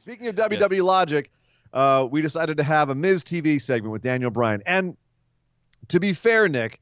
Speaking of WWE logic, we decided to have a Miz TV segment with Daniel Bryan. And to be fair, Nick,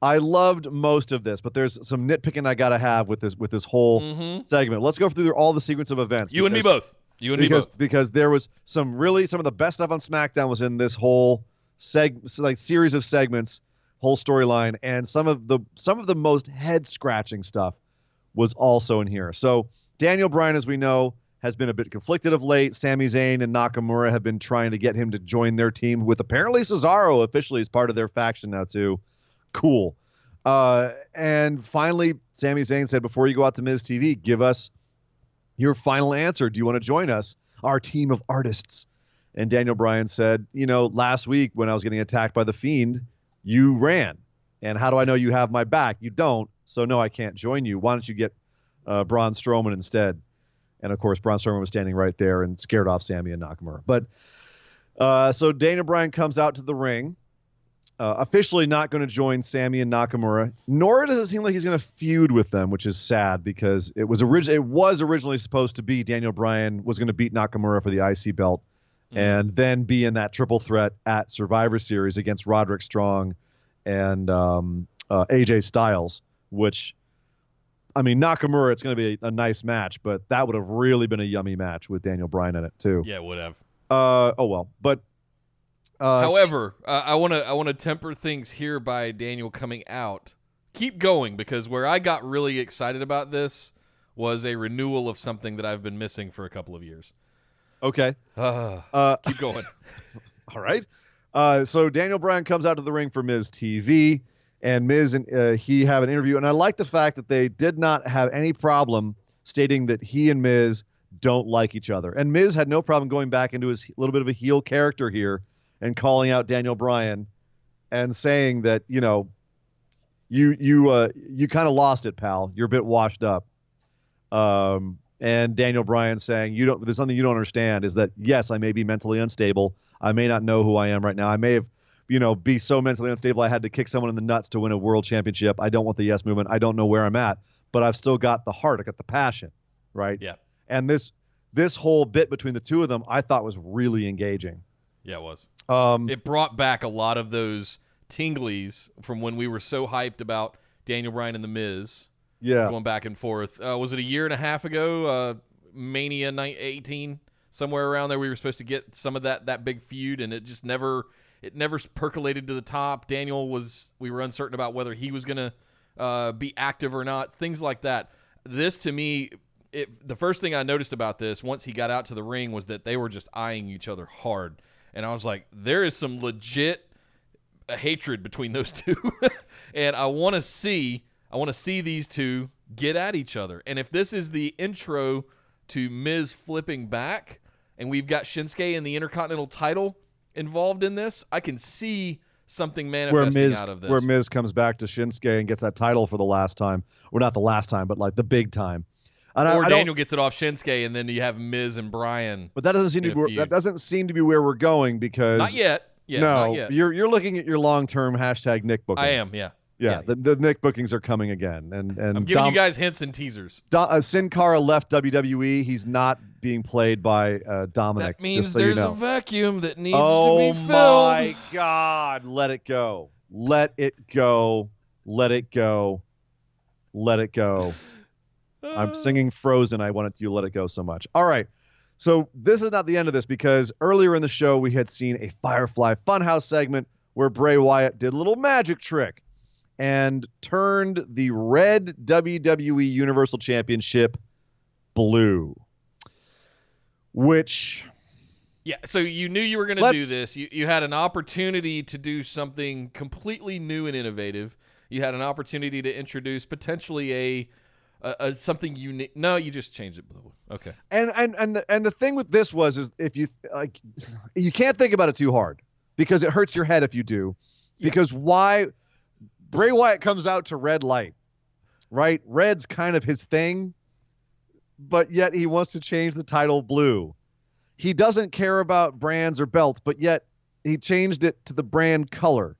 I loved most of this, but there's some nitpicking I got to have with this whole segment. Let's go through all the sequence of events. You and me both. Because there was some of the best stuff on SmackDown was in this whole series of segments, whole storyline, and some of the most head scratching stuff was also in here. So Daniel Bryan, as we know, has been a bit conflicted of late. Sami Zayn and Nakamura have been trying to get him to join their team, with apparently Cesaro officially as part of their faction now too. Cool. And finally, Sami Zayn said, before you go out to Miz TV, give us your final answer. Do you want to join us, our team of artists? And Daniel Bryan said, last week when I was getting attacked by the Fiend, you ran. And how do I know you have my back? You don't. So no, I can't join you. Why don't you get Braun Strowman instead? And of course, Braun Strowman was standing right there and scared off Sami and Nakamura. But so Daniel Bryan comes out to the ring, officially not going to join Sami and Nakamura, nor does it seem like he's going to feud with them, which is sad because it was originally supposed to be Daniel Bryan was going to beat Nakamura for the IC belt and then be in that triple threat at Survivor Series against Roderick Strong and AJ Styles, which, I mean, Nakamura, it's going to be a nice match, but that would have really been a yummy match with Daniel Bryan in it too. Yeah, it would have. Oh well, but however, I want to temper things here by Daniel coming out. Keep going, because where I got really excited about this was a renewal of something that I've been missing for a couple of years. Okay. Keep going. All right. So Daniel Bryan comes out to the ring for Miz TV, and Miz and he have an interview, and I like the fact that they did not have any problem stating that he and Miz don't like each other. And Miz had no problem going back into his little bit of a heel character here and calling out Daniel Bryan and saying that, you kind of lost it, pal. You're a bit washed up. And Daniel Bryan saying, there's something you don't understand, is that, yes, I may be mentally unstable. I may not know who I am right now. I may have, be so mentally unstable I had to kick someone in the nuts to win a world championship. I don't want the yes movement. I don't know where I'm at, but I've still got the heart. I got the passion, right? Yeah. And this whole bit between the two of them, I thought was really engaging. Yeah, it was. It brought back a lot of those tinglies from when we were so hyped about Daniel Bryan and The Miz. Yeah. Going back and forth. Was it a year and a half ago? Mania 18, somewhere around there, we were supposed to get some of that big feud, and it just never percolated to the top. We were uncertain about whether he was going to be active or not, things like that. This, to me, the first thing I noticed about this, once he got out to the ring, was that they were just eyeing each other hard. And I was like, there is some legit hatred between those two. And I want to see these two get at each other. And if this is the intro to Miz flipping back, and we've got Shinsuke and the Intercontinental title involved in this, I can see something manifesting out of this. Where Miz comes back to Shinsuke and gets that title for the last time. Or not the last time, but like the big time. And Daniel gets it off Shinsuke, and then you have Miz and Bryan. But that doesn't seem to be where we're going, because not yet. Yeah, no, not yet. You're looking at your long-term # Nick bookings. I am, yeah. Yeah, the Nick bookings are coming again, and I'm giving you guys hints and teasers. Sin Cara left WWE. He's not being played by Dominic. That means just so there's you know. a vacuum that needs to be filled. Oh my God! Let it go. Let it go. Let it go. Let it go. I'm singing Frozen. I wanted you to let it go so much. All right. So this is not the end of this, because earlier in the show we had seen a Firefly Funhouse segment where Bray Wyatt did a little magic trick and turned the red WWE Universal Championship blue. Which... Yeah, so you knew you were going to do this. You had an opportunity to do something completely new and innovative. You had an opportunity to introduce potentially a something unique. No, you just changed it blue. Okay. And the thing with this is if you like, you can't think about it too hard, because it hurts your head if you do. Yeah. Because why Bray Wyatt comes out to red light, right? Red's kind of his thing, but yet he wants to change the title blue. He doesn't care about brands or belts, but yet he changed it to the brand color.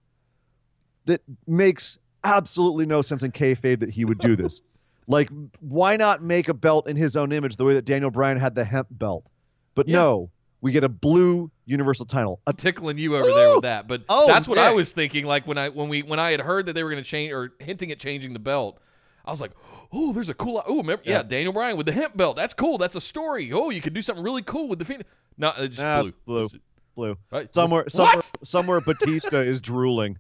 That makes absolutely no sense in kayfabe that he would do this. Like, why not make a belt in his own image the way that Daniel Bryan had the hemp belt? But Yeah. no, we get a blue Universal title. I'm tickling you over there with that, but Oh, that's what I Nick. was thinking. Like when I had heard that they were going to change or hinting at changing the belt, I was like, oh, there's a cool. Oh, remember, yeah, Daniel Bryan with the hemp belt. That's cool. That's a story. Oh, you could do something really cool with the Fiend. No, it's just Nah, blue. it's blue. Right? Somewhere Batista is drooling.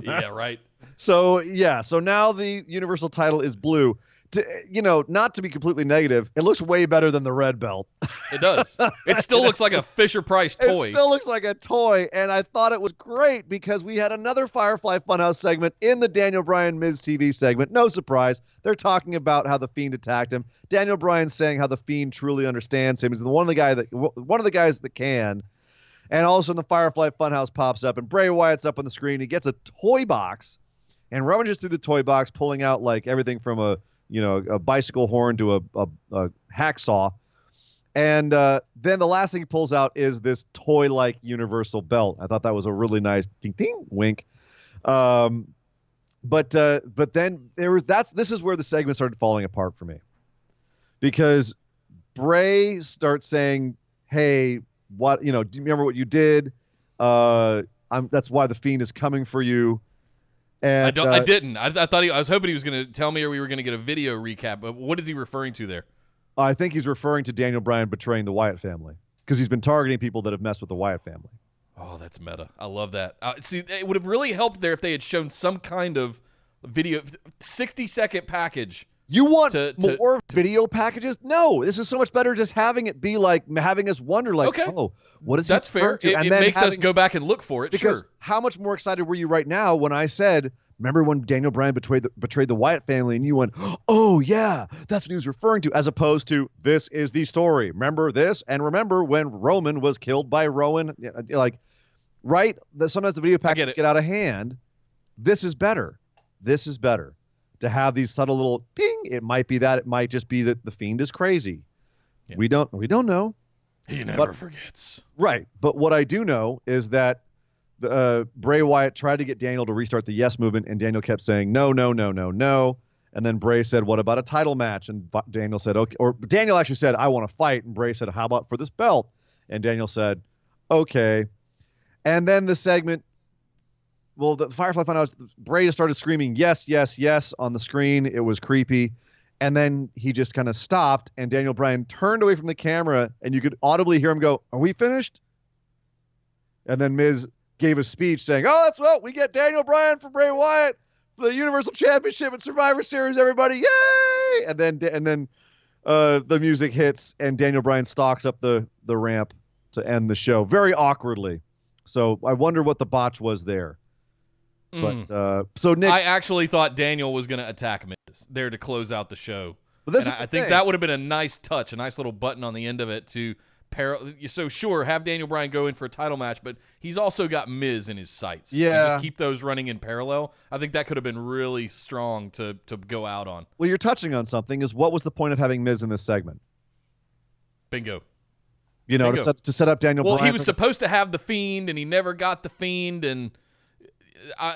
Yeah, right. So now the Universal title is blue. Not to be completely negative, it looks way better than the red belt. It does. It still looks like a Fisher-Price toy. It still looks like a toy, and I thought it was great because we had another Firefly Funhouse segment in the Daniel Bryan Miz TV segment. No surprise. They're talking about how the Fiend attacked him. Daniel Bryan saying how the Fiend truly understands him. He's one of the guys that can. And all of a sudden the Firefly Funhouse pops up, and Bray Wyatt's up on the screen. He gets a toy box and rummages through the toy box, pulling out like everything from a bicycle horn to a hacksaw. And then the last thing he pulls out is this toy-like Universal belt. I thought that was a really nice ding wink. But then this is where the segment started falling apart for me, because Bray starts saying, "Hey, do you remember what you did? That's why the Fiend is coming for you." And I didn't. I thought I was hoping he was going to tell me, or we were going to get a video recap. But what is he referring to there? I think he's referring to Daniel Bryan betraying the Wyatt family, because he's been targeting people that have messed with the Wyatt family. Oh, that's meta. I love that. See, it would have really helped there if they had shown some kind of video, 60-second package. You want more video packages? No, this is so much better just having it be like having us wonder, like, okay. Oh, what is that's he fair. to? It makes us go back and look for it. Because sure. How much more excited were you right now when I said, remember when Daniel Bryan betrayed the Wyatt family, and you went, oh yeah, that's what he was referring to, as opposed to, this is the story. Remember this, and remember when Roman was killed by Rowan. Like, right? Sometimes the video packages get out of hand. This is better. This is better. To have these subtle little ding, it might be that, it might just be that the Fiend is crazy. Yeah. We don't know. He never forgets. Right. But what I do know is that Bray Wyatt tried to get Daniel to restart the yes movement, and Daniel kept saying, no. And then Bray said, what about a title match? And Daniel said, okay. Or Daniel actually said, I want to fight. And Bray said, how about for this belt? And Daniel said, okay. And then the segment, the Firefly Funhouse, Bray just started screaming, yes, yes, yes, on the screen. It was creepy. And then he just kind of stopped, and Daniel Bryan turned away from the camera, and you could audibly hear him go, are we finished? And then Miz gave a speech saying, we get Daniel Bryan for Bray Wyatt for the Universal Championship and Survivor Series, everybody. Yay! And then the music hits, and Daniel Bryan stalks up the ramp to end the show very awkwardly. So I wonder what the botch was there. But so Nick, I actually thought Daniel was going to attack Miz there to close out the show. But I think that would have been a nice touch, a nice little button on the end of it to so sure, have Daniel Bryan go in for a title match, but he's also got Miz in his sights. Yeah, and just keep those running in parallel. I think that could have been really strong to go out on. Well, you're touching on something. Is what was the point of having Miz in this segment? Bingo. Bingo. To set up Daniel Bryan. Well, he was supposed to have the Fiend, and he never got the Fiend, and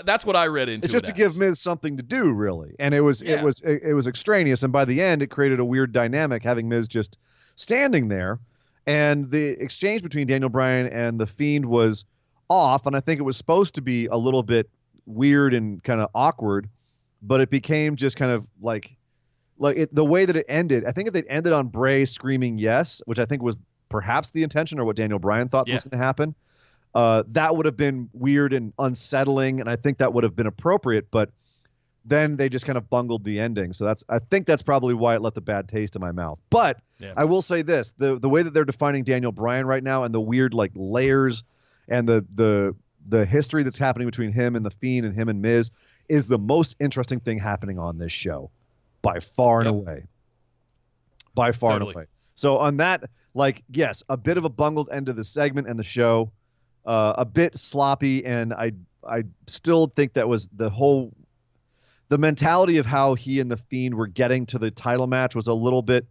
that's what I read into. It's just to give Miz something to do, really, and it was extraneous, and by the end, it created a weird dynamic having Miz just standing there, and the exchange between Daniel Bryan and the Fiend was off, and I think it was supposed to be a little bit weird and kind of awkward, but it became just kind of like the way that it ended. I think if they'd ended on Bray screaming yes, which I think was perhaps the intention or what Daniel Bryan thought was going to happen. That would have been weird and unsettling, and I think that would have been appropriate, but then they just kind of bungled the ending. So I think that's probably why it left a bad taste in my mouth. But I will say this, the way that they're defining Daniel Bryan right now, and the weird like layers and the history that's happening between him and the Fiend and him and Miz is the most interesting thing happening on this show by far and away. By far and away. So on that, yes, a bit of a bungled end of the segment and the show. A bit sloppy, and I still think that was the mentality of how he and the Fiend were getting to the title match was a little bit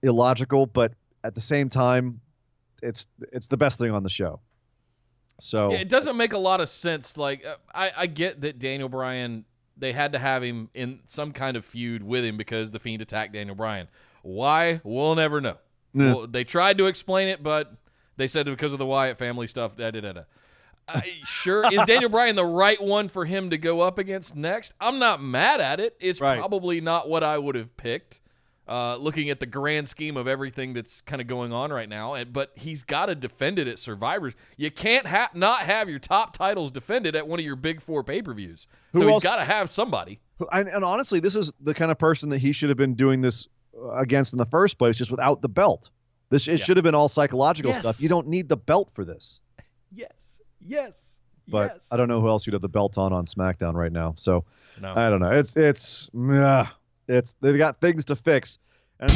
illogical, but at the same time, it's the best thing on the show. So it doesn't make a lot of sense. Like I get that Daniel Bryan, they had to have him in some kind of feud with him because the Fiend attacked Daniel Bryan. Why? We'll never know. Yeah. Well, they tried to explain it, but they said because of the Wyatt family stuff. Sure, is Daniel Bryan the right one for him to go up against next? I'm not mad at it. It's Right. probably not what I would have picked, looking at the grand scheme of everything that's kind of going on right now. But he's got to defend it at Survivors. You can't not have your top titles defended at one of your big 4 pay-per-views. So he's got to have somebody. And honestly, this is the kind of person that he should have been doing this against in the first place, just without the belt. It should have been all psychological stuff. You don't need the belt for this. Yes. But I don't know who else you'd have the belt on SmackDown right now. So No. I don't know. They got things to fix. And